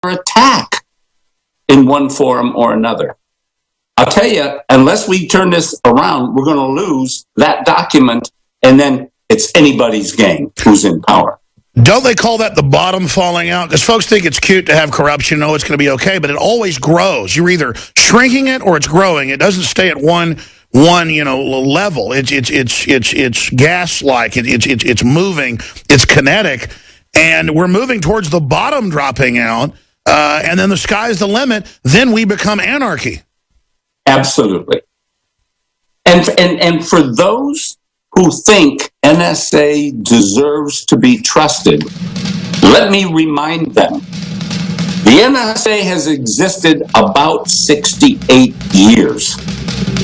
attack in one form or another. I'll tell you, unless we turn this around, we're going to lose that document, and then it's anybody's game who's in power. Don't they call that the bottom falling out? Because folks think it's cute to have corruption, know it's going to be okay, but it always grows. You're either shrinking it or it's growing. It doesn't stay at one level. It's gas-like. It's moving. It's kinetic, and we're moving towards the bottom dropping out, and then the sky's the limit. Then we become anarchy. Absolutely. And for those who think NSA deserves to be trusted, let me remind them, the NSA has existed about 68 years.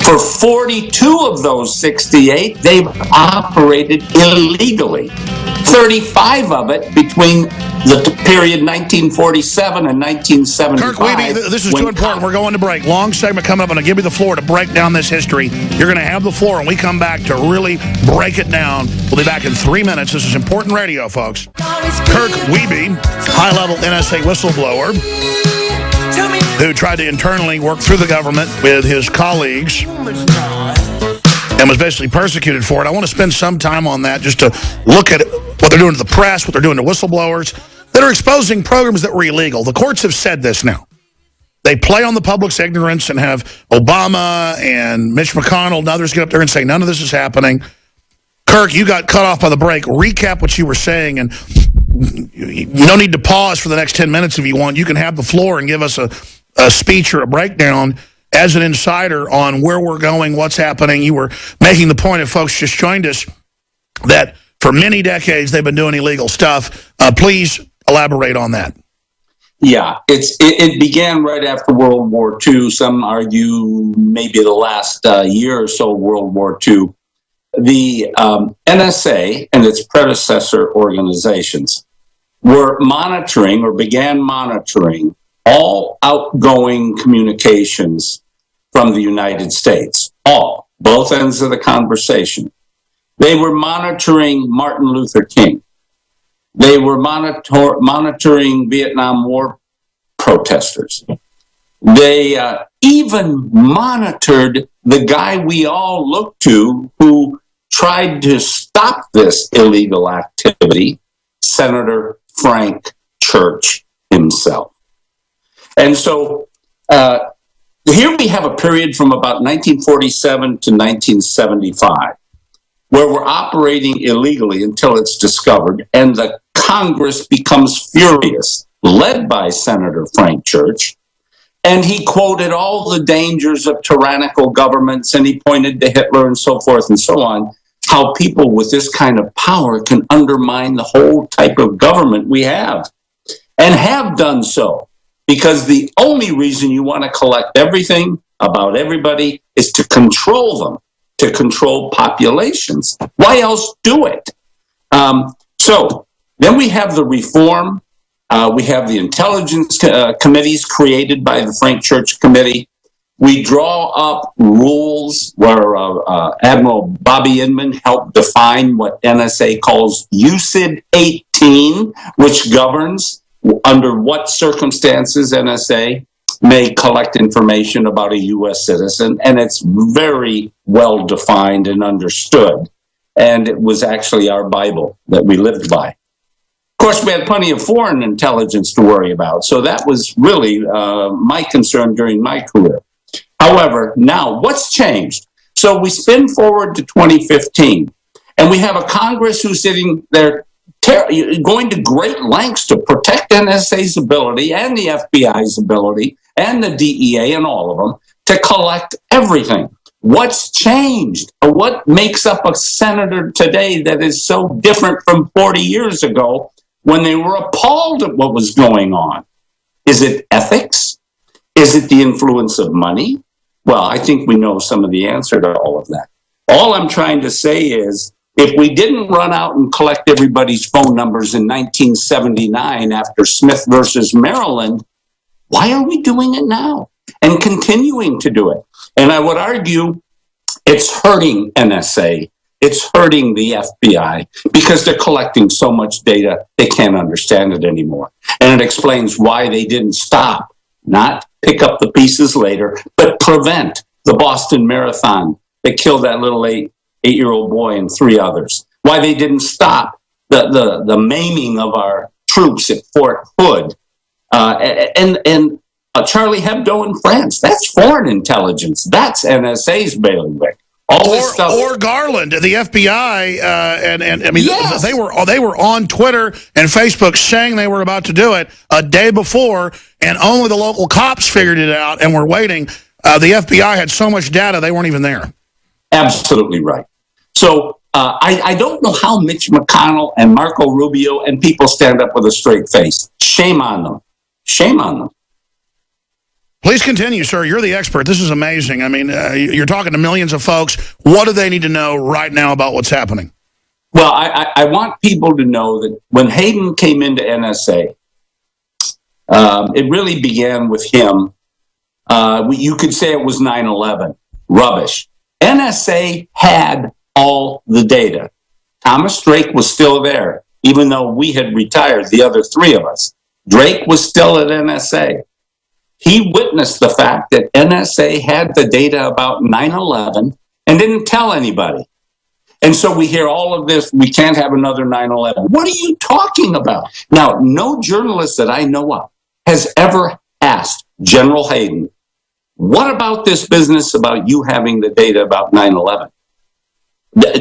For 42 of those 68, they've operated illegally. 35 of it between the period 1947 and 1975. Kirk Wiebe, this is too important. We're going to break. Long segment coming up. I'm going to give you the floor to break down this history. You're going to have the floor, and we come back to really break it down. We'll be back in 3 minutes. This is important radio, folks. Kirk Wiebe, high-level NSA whistleblower, who tried to internally work through the government with his colleagues and was basically persecuted for it. I want to spend some time on that just to look at what they're doing to the press, what they're doing to whistleblowers that are exposing programs that were illegal. The courts have said this now. They play on the public's ignorance and have Obama and Mitch McConnell and others get up there and say, none of this is happening. Kirk, you got cut off by the break. Recap what you were saying, and you don't need to pause for the next 10 minutes if you want. You can have the floor and give us a speech or a breakdown as an insider on where we're going, what's happening. You were making the point, if folks just joined us, that for many decades they've been doing illegal stuff. Please elaborate on that. Yeah, it began right after World War II. Some argue maybe the last year or so of World War II. The NSA and its predecessor organizations were monitoring or began monitoring all outgoing communications from the United States, both ends of the conversation. They were monitoring Martin Luther King. They were monitoring Vietnam War protesters. They even monitored the guy we all look to who tried to stop this illegal activity, Senator Frank Church himself. And so here we have a period from about 1947 to 1975 where we're operating illegally until it's discovered, and the Congress becomes furious, led by Senator Frank Church, and he quoted all the dangers of tyrannical governments, and he pointed to Hitler and so forth and so on, how people with this kind of power can undermine the whole type of government we have, and have done so. Because the only reason you want to collect everything about everybody is to control them, to control populations. Why else do it? So then we have the reform. We have the intelligence committees created by the Frank Church Committee. We draw up rules where Admiral Bobby Inman helped define what NSA calls UCID 18, which governs under what circumstances NSA may collect information about a U.S. citizen, and it's very well defined and understood. And it was actually our Bible that we lived by. Of course, we had plenty of foreign intelligence to worry about, so that was really my concern during my career. However, now, what's changed? So we spin forward to 2015, and we have a Congress who's sitting there going to great lengths to protect NSA's ability and the FBI's ability and the DEA and all of them to collect everything. What's changed? What makes up a senator today that is so different from 40 years ago when they were appalled at what was going on? Is it ethics? Is it the influence of money? Well, I think we know some of the answer to all of that. All I'm trying to say is, if we didn't run out and collect everybody's phone numbers in 1979 after Smith versus Maryland, why are we doing it now and continuing to do it? And I would argue it's hurting NSA It's hurting the FBI because they're collecting so much data, they can't understand it anymore. And it explains why they didn't stop, not pick up the pieces later, but prevent the Boston Marathon that killed that little eight-year-old boy and 3 others. Why they didn't stop the maiming of our troops at Fort Hood and Charlie Hebdo in France. That's foreign intelligence. That's NSA's bailiwick. All this stuff. Or Garland, the FBI, and I mean, yes. they were on Twitter and Facebook saying they were about to do it a day before, and only the local cops figured it out and were waiting. The FBI had so much data, they weren't even there. Absolutely right. So I don't know how Mitch McConnell and Marco Rubio and people stand up with a straight face. Shame on them. Shame on them. Please continue, sir. You're the expert. This is amazing. I mean, you're talking to millions of folks. What do they need to know right now about what's happening? Well, I want people to know that when Hayden came into NSA, it really began with him. You could say it was 9/11. Rubbish. NSA had all the data. Thomas Drake was still there, even though we had retired, the other 3 of us. Drake was still at NSA. He witnessed the fact that NSA had the data about 9/11 and didn't tell anybody. And so we hear all of this, we can't have another 9/11. What are you talking about? Now, no journalist that I know of has ever asked General Hayden, what about this business about you having the data about 9/11?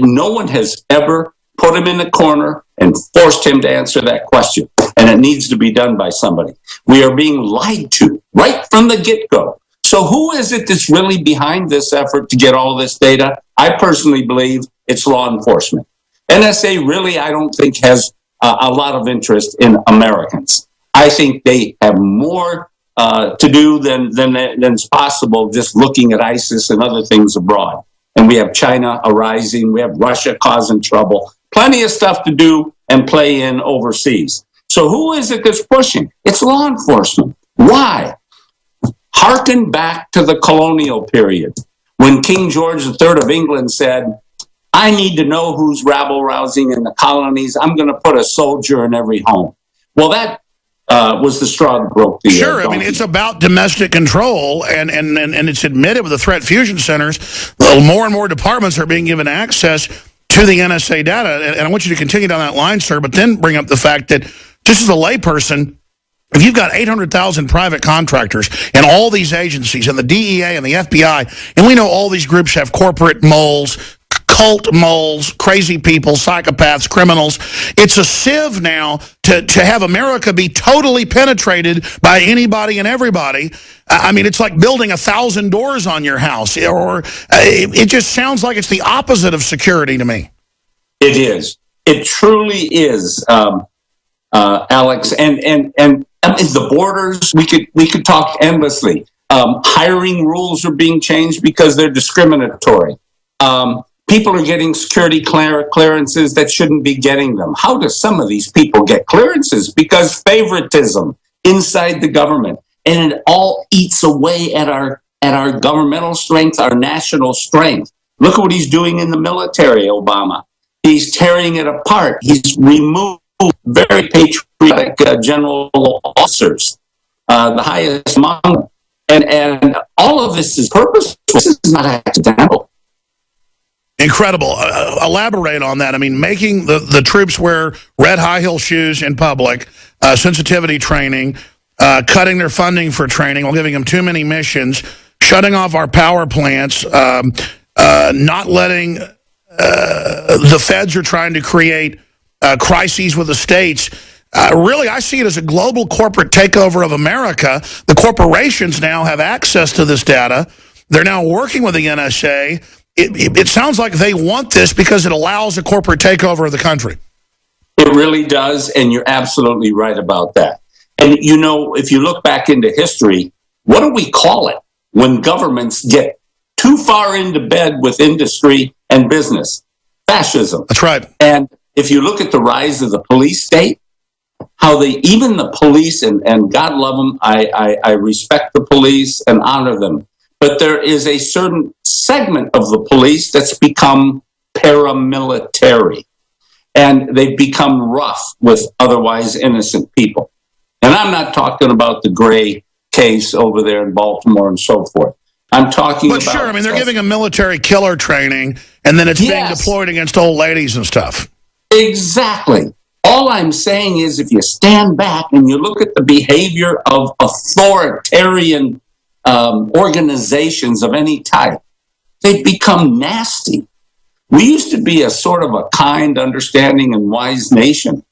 No one has ever put him in the corner and forced him to answer that question. And it needs to be done by somebody. We are being lied to right from the get-go. So who is it that's really behind this effort to get all this data? I personally believe it's law enforcement. NSA really, I don't think, has a lot of interest in Americans. I think they have more to do than's possible just looking at ISIS and other things abroad. And we have China arising. We have Russia causing trouble. Plenty of stuff to do and play in overseas. So who is it that's pushing? It's law enforcement. Why? Harken back to the colonial period when King George III of England said, I need to know who's rabble-rousing in the colonies. I'm going to put a soldier in every home. Well, that was the straw that broke the Sure, I mean, it's about domestic control, and it's admitted with the threat fusion centers, more and more departments are being given access to the NSA data. And I want you to continue down that line, sir, but then bring up the fact that just as a layperson, if you've got 800,000 private contractors and all these agencies and the DEA and the FBI, and we know all these groups have corporate moles, cult moles, crazy people, psychopaths, criminals. It's a sieve now to have America be totally penetrated by anybody and everybody. I mean, it's like building 1,000 doors on your house, or it just sounds like it's the opposite of security to me. It is. It truly is, Alex. And the borders, we could talk endlessly. Hiring rules are being changed because they're discriminatory. People are getting security clearances that shouldn't be getting them. How do some of these people get clearances? Because favoritism inside the government. And it all eats away at our governmental strength, our national strength. Look at what he's doing in the military, Obama. He's tearing it apart. He's removed very patriotic general officers, the highest among them. And all of this is purposeful. This is not accidental. Incredible. Elaborate on that. I mean, making the troops wear red high heel shoes in public, sensitivity training, cutting their funding for training while giving them too many missions, shutting off our power plants, not letting the feds are trying to create crises with the states. Really, I see it as a global corporate takeover of America. The corporations now have access to this data. They're now working with the NSA. It sounds like they want this because it allows a corporate takeover of the country. It really does, and you're absolutely right about that. And, you know, if you look back into history, what do we call it when governments get too far into bed with industry and business? Fascism. That's right. And if you look at the rise of the police state, how even the police, and God love them, I respect the police and honor them. But there is a certain segment of the police that's become paramilitary. And they've become rough with otherwise innocent people. And I'm not talking about the Gray case over there in Baltimore and so forth. I'm talking about... But sure, I mean, they're giving a military killer training, and then it's being deployed against old ladies and stuff. Exactly. All I'm saying is if you stand back and you look at the behavior of authoritarian organizations of any type, they've become nasty. We used to be a sort of a kind, understanding, and wise nation.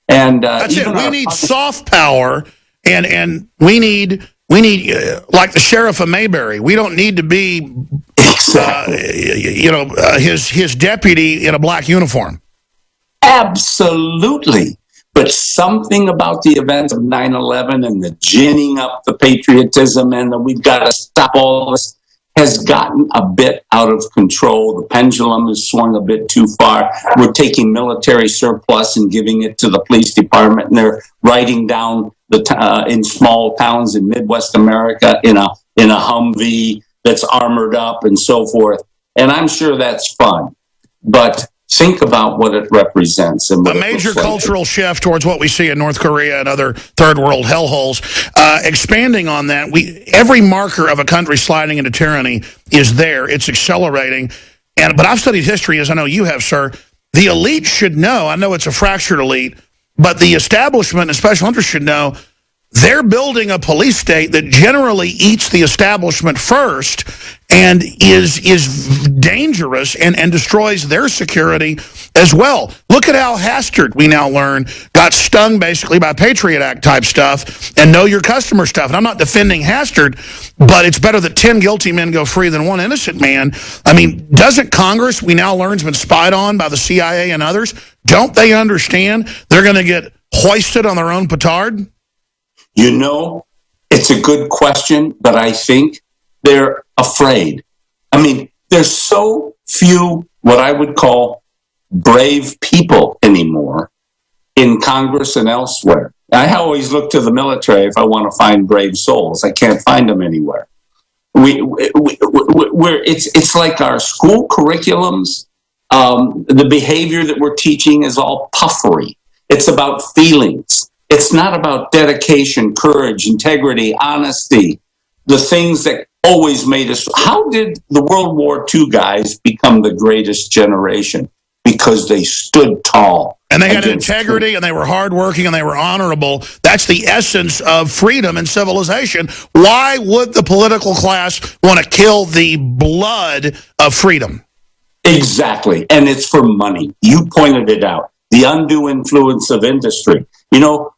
And that's it. We need soft power, and we need like the sheriff of Mayberry. We don't need to be, his deputy in a black uniform. Absolutely. But something about the events of 9/11 and the ginning up the patriotism and the we've got to stop all this has gotten a bit out of control. The pendulum has swung a bit too far. We're taking military surplus and giving it to the police department, and they're writing down in small towns in Midwest America in a Humvee that's armored up and so forth. And I'm sure that's fun, but think about what it represents. And a major cultural shift towards what we see in North Korea and other third world hellholes. Expanding on that, every marker of a country sliding into tyranny is there. It's accelerating. But I've studied history, as I know you have, sir. The elite should know. I know it's a fractured elite, but the establishment and special interests should know they're building a police state that generally eats the establishment first and is dangerous and destroys their security as well. Look at Al Hastert, we now learn, got stung basically by Patriot Act type stuff and know your customer stuff. And I'm not defending Hastert, but it's better that 10 guilty men go free than one innocent man. I mean, doesn't Congress, we now learn, has been spied on by the CIA and others? Don't they understand they're going to get hoisted on their own petard? You know, it's a good question, but I think they're afraid. I mean, there's so few what I would call brave people anymore in Congress and elsewhere. I always look to the military if I want to find brave souls. I can't find them anywhere. It's like our school curriculums, the behavior that we're teaching is all puffery. It's about feelings. It's not about dedication, courage, integrity, honesty, the things that always made us. How did the World War II guys become the greatest generation? Because they stood tall. And they had integrity, and they were hardworking, and they were honorable. That's the essence of freedom and civilization. Why would the political class want to kill the blood of freedom? Exactly. And it's for money. You pointed it out. The undue influence of industry. You know,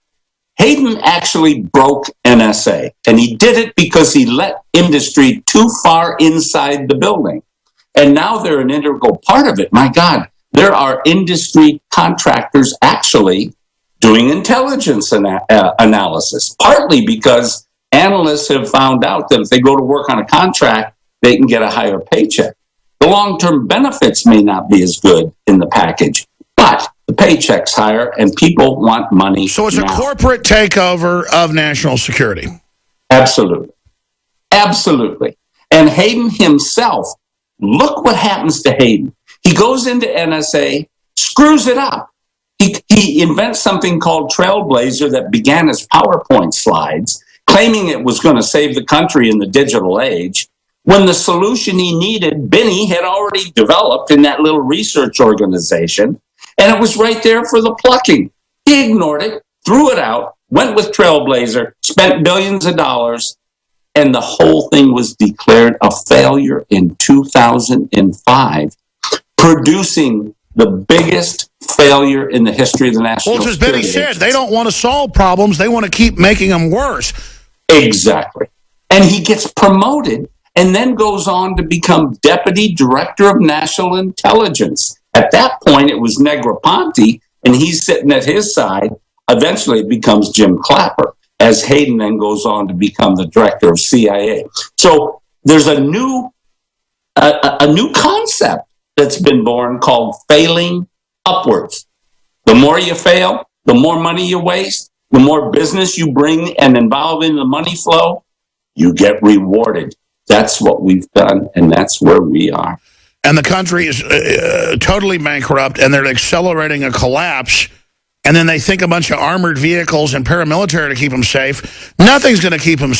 Hayden actually broke NSA, and he did it because he let industry too far inside the building. And now they're an integral part of it. My God, there are industry contractors actually doing intelligence analysis, partly because analysts have found out that if they go to work on a contract, they can get a higher paycheck. The long-term benefits may not be as good in the package, but the paycheck's higher, and people want money. So it's now a corporate takeover of national security. Absolutely. Absolutely. And Hayden himself, look what happens to Hayden. He goes into NSA, screws it up. He invents something called Trailblazer that began as PowerPoint slides, claiming it was going to save the country in the digital age, when the solution he needed, Binney had already developed in that little research organization. And it was right there for the plucking. He ignored it, threw it out, went with Trailblazer, spent billions of dollars, and the whole thing was declared a failure in 2005, producing the biggest failure in the history of the national security. Well, as Benny said, they don't want to solve problems. They want to keep making them worse. Exactly. And he gets promoted and then goes on to become Deputy Director of National Intelligence. At that point, it was Negroponte, and he's sitting at his side. Eventually, it becomes Jim Clapper, as Hayden then goes on to become the director of CIA. So there's a new concept that's been born called failing upwards. The more you fail, the more money you waste, the more business you bring and involve in the money flow, you get rewarded. That's what we've done, and that's where we are. and the country is totally bankrupt, and they're accelerating a collapse, and then they think a bunch of armored vehicles and paramilitary to keep them safe. Nothing's going to keep them